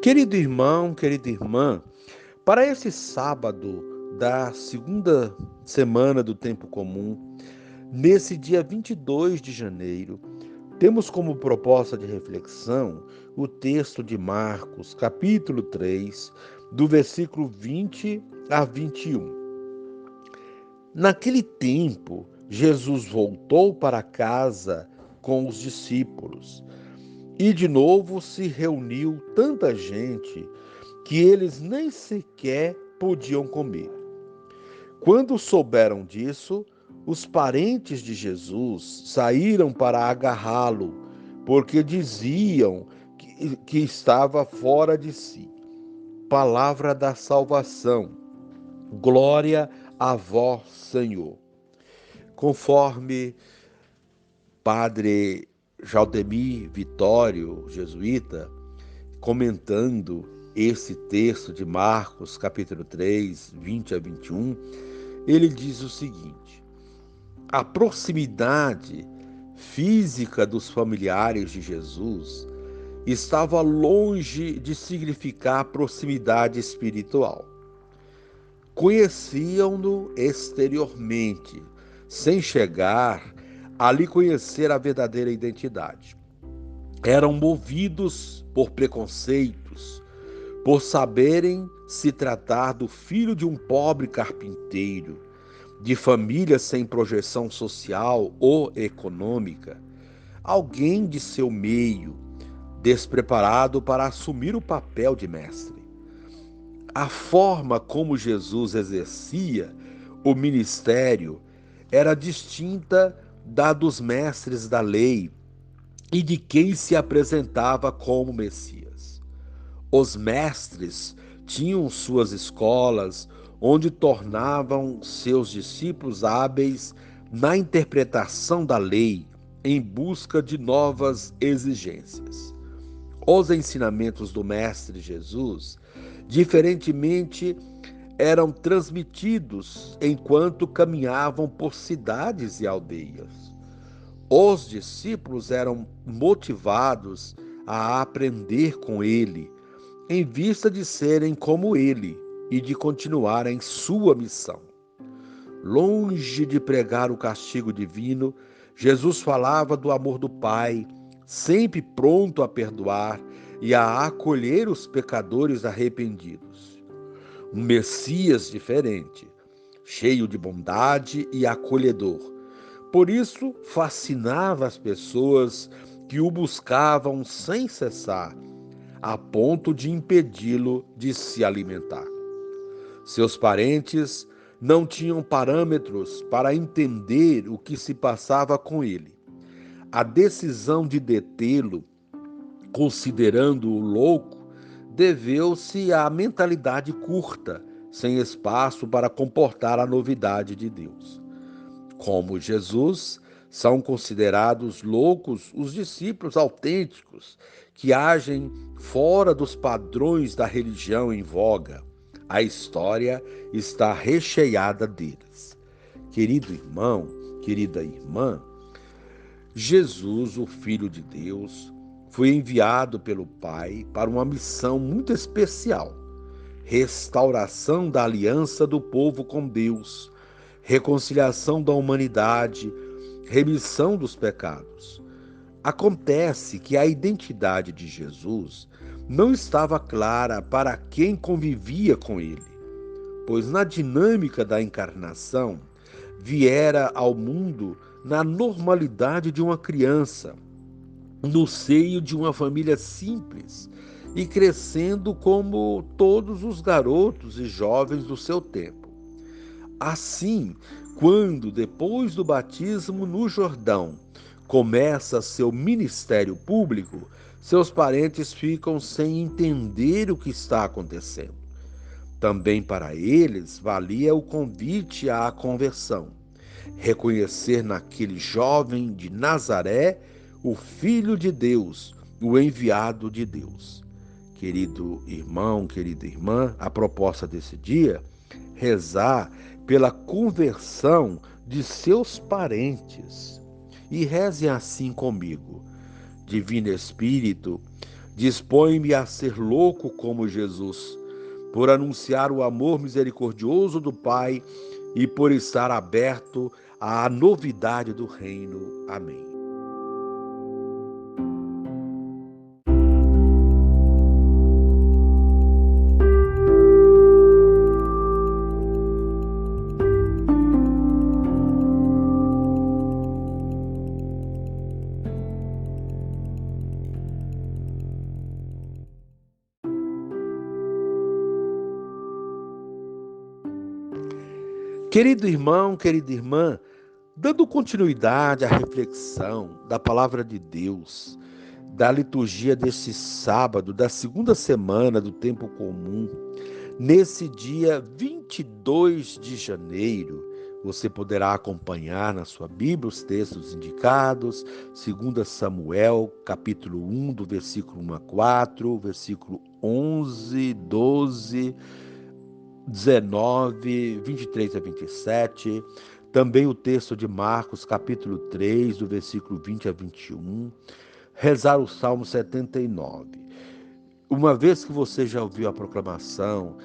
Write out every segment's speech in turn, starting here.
Querido irmão, querida irmã, para esse sábado da segunda semana do tempo comum, nesse dia 22 de janeiro, temos como proposta de reflexão o texto de Marcos, capítulo 3, do versículo 20 a 21. Naquele tempo, Jesus voltou para casa com os discípulos e de novo se reuniu tanta gente que eles nem sequer podiam comer. Quando souberam disso, os parentes de Jesus saíram para agarrá-lo, porque diziam que estava fora de si. Palavra da salvação. Glória a vós, Senhor. Conforme Padre Jaldemir Vitório, jesuíta, comentando esse texto de Marcos, capítulo 3, 20 a 21, ele diz o seguinte: a proximidade física dos familiares de Jesus estava longe de significar proximidade espiritual. Conheciam-no exteriormente, sem chegar a lhe conhecer a verdadeira identidade. Eram movidos por preconceitos, por saberem se tratar do filho de um pobre carpinteiro, de família sem projeção social ou econômica, alguém de seu meio, despreparado para assumir o papel de mestre. A forma como Jesus exercia o ministério era distinta da dos mestres da lei e de quem se apresentava como Messias. Os mestres tinham suas escolas, onde tornavam seus discípulos hábeis na interpretação da lei, em busca de novas exigências. Os ensinamentos do Mestre Jesus, diferentemente, eram transmitidos enquanto caminhavam por cidades e aldeias. Os discípulos eram motivados a aprender com ele, em vista de serem como ele e de continuarem sua missão. Longe de pregar o castigo divino, Jesus falava do amor do Pai, sempre pronto a perdoar e a acolher os pecadores arrependidos. Um Messias diferente, cheio de bondade e acolhedor. Por isso, fascinava as pessoas que o buscavam sem cessar, a ponto de impedi-lo de se alimentar. Seus parentes não tinham parâmetros para entender o que se passava com ele. A decisão de detê-lo, considerando-o louco, deveu-se à mentalidade curta, sem espaço para comportar a novidade de Deus. Como Jesus, são considerados loucos os discípulos autênticos, que agem fora dos padrões da religião em voga. A história está recheada deles. Querido irmão, querida irmã, Jesus, o Filho de Deus, foi enviado pelo Pai para uma missão muito especial: restauração da aliança do povo com Deus, reconciliação da humanidade, remissão dos pecados. Acontece que a identidade de Jesus não estava clara para quem convivia com ele, pois na dinâmica da encarnação viera ao mundo na normalidade de uma criança, no seio de uma família simples e crescendo como todos os garotos e jovens do seu tempo. Assim, quando, depois do batismo no Jordão, começa seu ministério público, seus parentes ficam sem entender o que está acontecendo. Também para eles valia o convite à conversão, reconhecer naquele jovem de Nazaré o Filho de Deus, o enviado de Deus. Querido irmão, querida irmã, a proposta desse dia, rezar pela conversão de seus parentes. E reze assim comigo: Divino Espírito, Dispõe-me a ser louco como Jesus, por anunciar o amor misericordioso do Pai e por estar aberto à novidade do reino. Amém. Querido irmão, querida irmã, dando continuidade à reflexão da palavra de Deus, da liturgia deste sábado, da segunda semana do tempo comum, nesse dia 22 de janeiro, você poderá acompanhar na sua Bíblia os textos indicados, 2 Samuel, capítulo 1, do versículo 1 a 4, versículo 11, 12, 19, 23 a 27, também o texto de Marcos, capítulo 3, do versículo 20 a 21, rezar o Salmo 79. Uma vez que você já ouviu a proclamação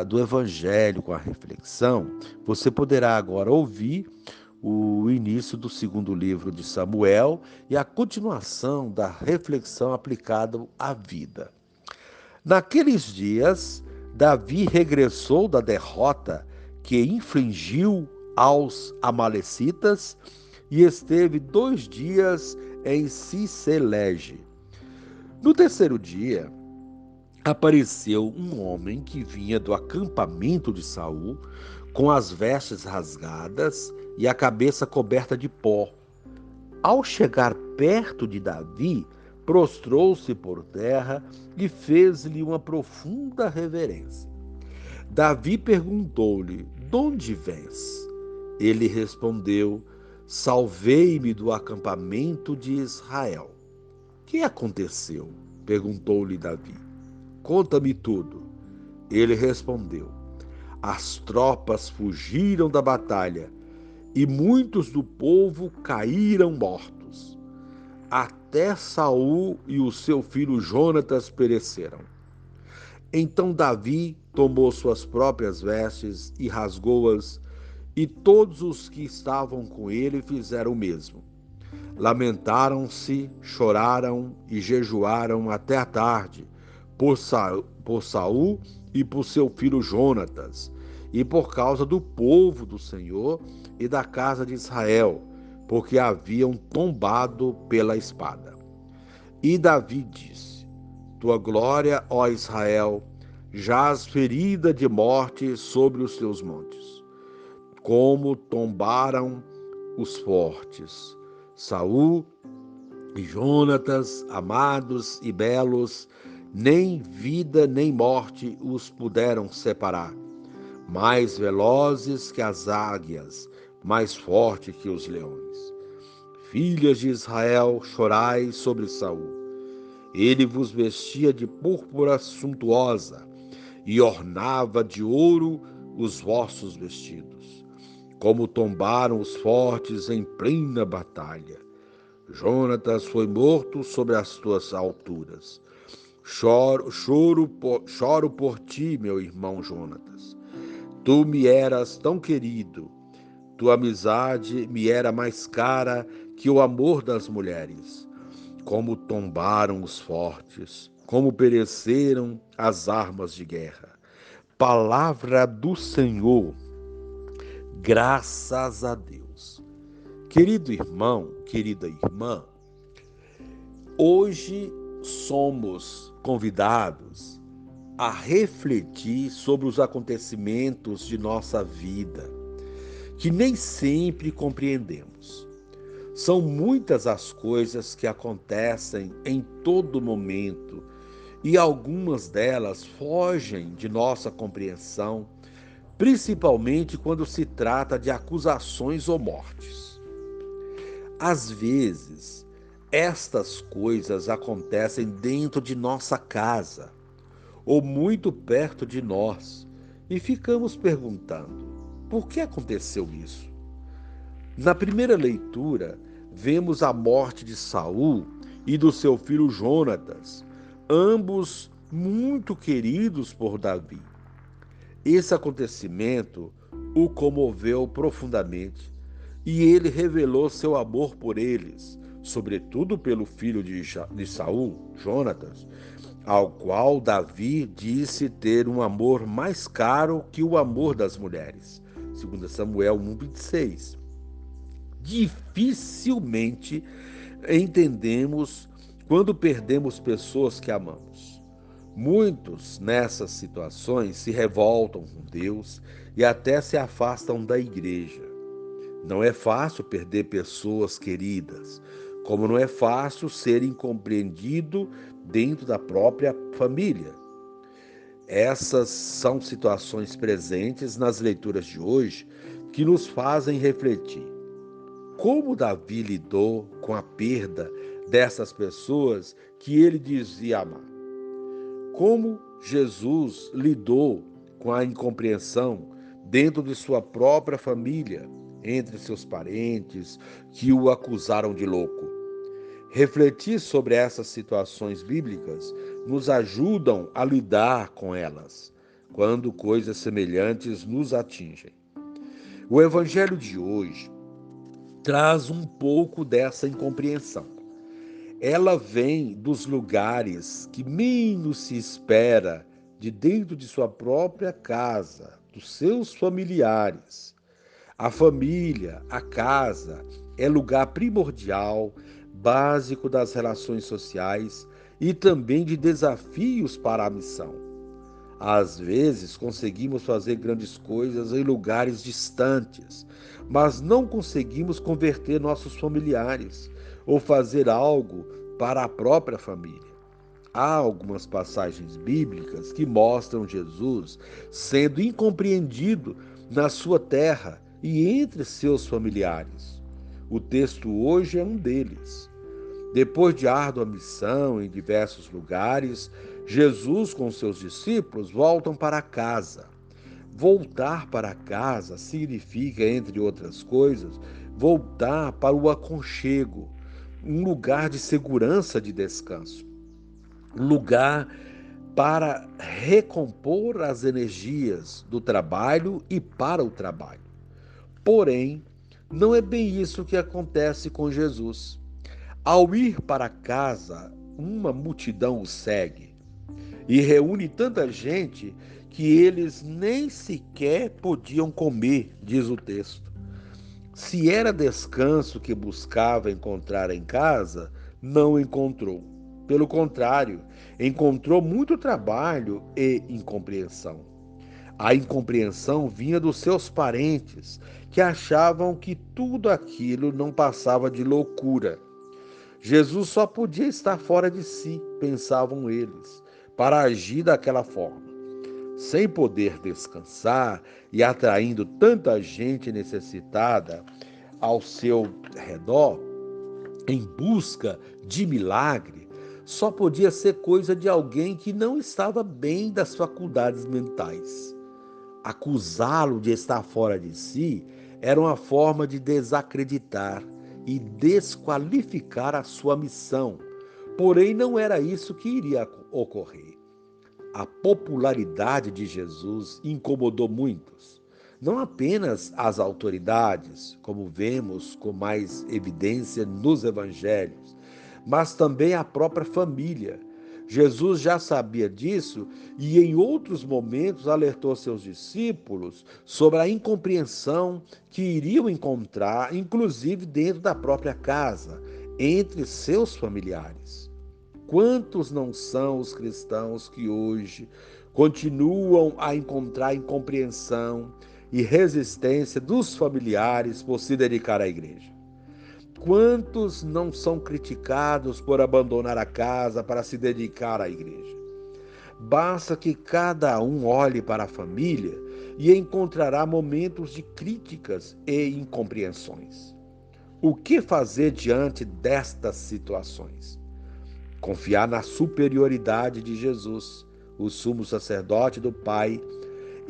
do Evangelho com a reflexão, você poderá agora ouvir o início do segundo livro de Samuel e a continuação da reflexão aplicada à vida. Naqueles dias, Davi regressou da derrota que infligiu aos amalecitas e esteve 2 dias em Cicelege. No terceiro dia, apareceu um homem que vinha do acampamento de Saul, com as vestes rasgadas e a cabeça coberta de pó. Ao chegar perto de Davi, prostrou-se por terra e fez-lhe uma profunda reverência. Davi perguntou-lhe: "De onde vens?" Ele respondeu: "Salvei-me do acampamento de Israel." "Que aconteceu?" perguntou-lhe Davi. "Conta-me tudo." Ele respondeu: "As tropas fugiram da batalha e muitos do povo caíram mortos. Até Saul e o seu filho Jonatas pereceram." Então Davi tomou suas próprias vestes e rasgou-as, e todos os que estavam com ele fizeram o mesmo. Lamentaram-se, choraram e jejuaram até a tarde por Saul e por seu filho Jonatas, e por causa do povo do Senhor e da casa de Israel, porque haviam tombado pela espada. E Davi disse: "Tua glória, ó Israel, jaz ferida de morte sobre os teus montes. Como tombaram os fortes, Saul e Jonatas, amados e belos, nem vida nem morte os puderam separar. Mais velozes que as águias, mais forte que os leões. Filhas de Israel, chorai sobre Saul. Ele vos vestia de púrpura suntuosa e ornava de ouro os vossos vestidos. Como tombaram os fortes em plena batalha. Jonatas foi morto sobre as tuas alturas. Choro por ti, meu irmão Jonatas. Tu me eras tão querido. Tua amizade me era mais cara que o amor das mulheres. Como tombaram os fortes, como pereceram as armas de guerra. Palavra do Senhor. Graças a Deus. Querido irmão, querida irmã, hoje somos convidados a refletir sobre os acontecimentos de nossa vida, que nem sempre compreendemos. São muitas as coisas que acontecem em todo momento e algumas delas fogem de nossa compreensão, principalmente quando se trata de acusações ou mortes. Às vezes, estas coisas acontecem dentro de nossa casa ou muito perto de nós e ficamos perguntando: por que aconteceu isso? Na primeira leitura, vemos a morte de Saul e do seu filho Jonatas, ambos muito queridos por Davi. Esse acontecimento o comoveu profundamente e ele revelou seu amor por eles, sobretudo pelo filho de Saul, Jonatas, ao qual Davi disse ter um amor mais caro que o amor das mulheres. 2 Samuel 1:26. Dificilmente entendemos quando perdemos pessoas que amamos. Muitos nessas situações se revoltam com Deus e até se afastam da igreja. Não é fácil perder pessoas queridas, como não é fácil ser incompreendido dentro da própria família. Essas são situações presentes nas leituras de hoje que nos fazem refletir. Como Davi lidou com a perda dessas pessoas que ele dizia amar? Como Jesus lidou com a incompreensão dentro de sua própria família, entre seus parentes que o acusaram de louco? Refletir sobre essas situações bíblicas nos ajudam a lidar com elas, quando coisas semelhantes nos atingem. O evangelho de hoje traz um pouco dessa incompreensão. Ela vem dos lugares que menos se espera, de dentro de sua própria casa, dos seus familiares. A família, a casa, é lugar primordial, básico das relações sociais e também de desafios para a missão. Às vezes conseguimos fazer grandes coisas em lugares distantes, mas não conseguimos converter nossos familiares ou fazer algo para a própria família. Há algumas passagens bíblicas que mostram Jesus sendo incompreendido na sua terra e entre seus familiares. O texto hoje é um deles. Depois de árdua missão em diversos lugares, Jesus com seus discípulos voltam para casa. Voltar para casa significa, entre outras coisas, voltar para o aconchego, um lugar de segurança, de descanso, um lugar para recompor as energias do trabalho e para o trabalho. Porém, não é bem isso que acontece com Jesus. Ao ir para casa, uma multidão o segue e reúne tanta gente que eles nem sequer podiam comer, diz o texto. Se era descanso que buscava encontrar em casa, não encontrou. Pelo contrário, encontrou muito trabalho e incompreensão. A incompreensão vinha dos seus parentes, que achavam que tudo aquilo não passava de loucura. Jesus só podia estar fora de si, pensavam eles, para agir daquela forma. Sem poder descansar e atraindo tanta gente necessitada ao seu redor, em busca de milagre, só podia ser coisa de alguém que não estava bem das faculdades mentais. Acusá-lo de estar fora de si era uma forma de desacreditar e desqualificar a sua missão. Porém, não era isso que iria ocorrer. A popularidade de Jesus incomodou muitos, não apenas as autoridades, como vemos com mais evidência nos evangelhos, mas também a própria família. Jesus já sabia disso e em outros momentos alertou seus discípulos sobre a incompreensão que iriam encontrar, inclusive dentro da própria casa, entre seus familiares. Quantos não são os cristãos que hoje continuam a encontrar incompreensão e resistência dos familiares por se dedicar à igreja? Quantos não são criticados por abandonar a casa para se dedicar à igreja? Basta que cada um olhe para a família e encontrará momentos de críticas e incompreensões. O que fazer diante destas situações? Confiar na superioridade de Jesus, o sumo sacerdote do Pai,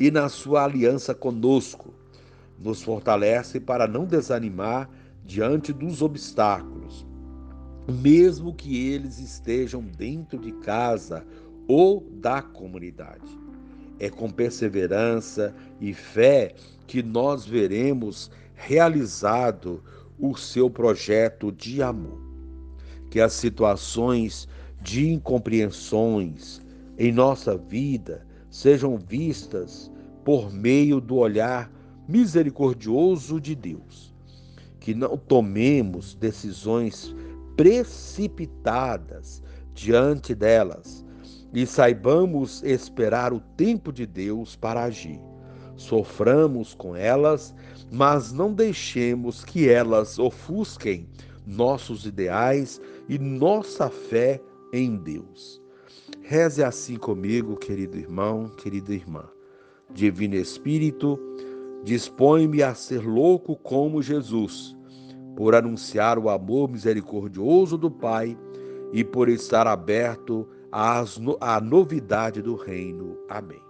e na sua aliança conosco. Nos fortalece para não desanimar diante dos obstáculos. mesmo que eles estejam dentro de casa ou da comunidade. É com perseverança e fé que nós veremos realizado o seu projeto de amor. Que as situações de incompreensões em nossa vida sejam vistas por meio do olhar misericordioso de Deus. Que não tomemos decisões precipitadas diante delas e saibamos esperar o tempo de Deus para agir. Soframos com elas, mas não deixemos que elas ofusquem nossos ideais e nossa fé em Deus. Reze assim comigo, querido irmão, querida irmã. Divino Espírito, dispõe-me a ser louco como Jesus, por anunciar o amor misericordioso do Pai e por estar aberto à novidade do reino. Amém.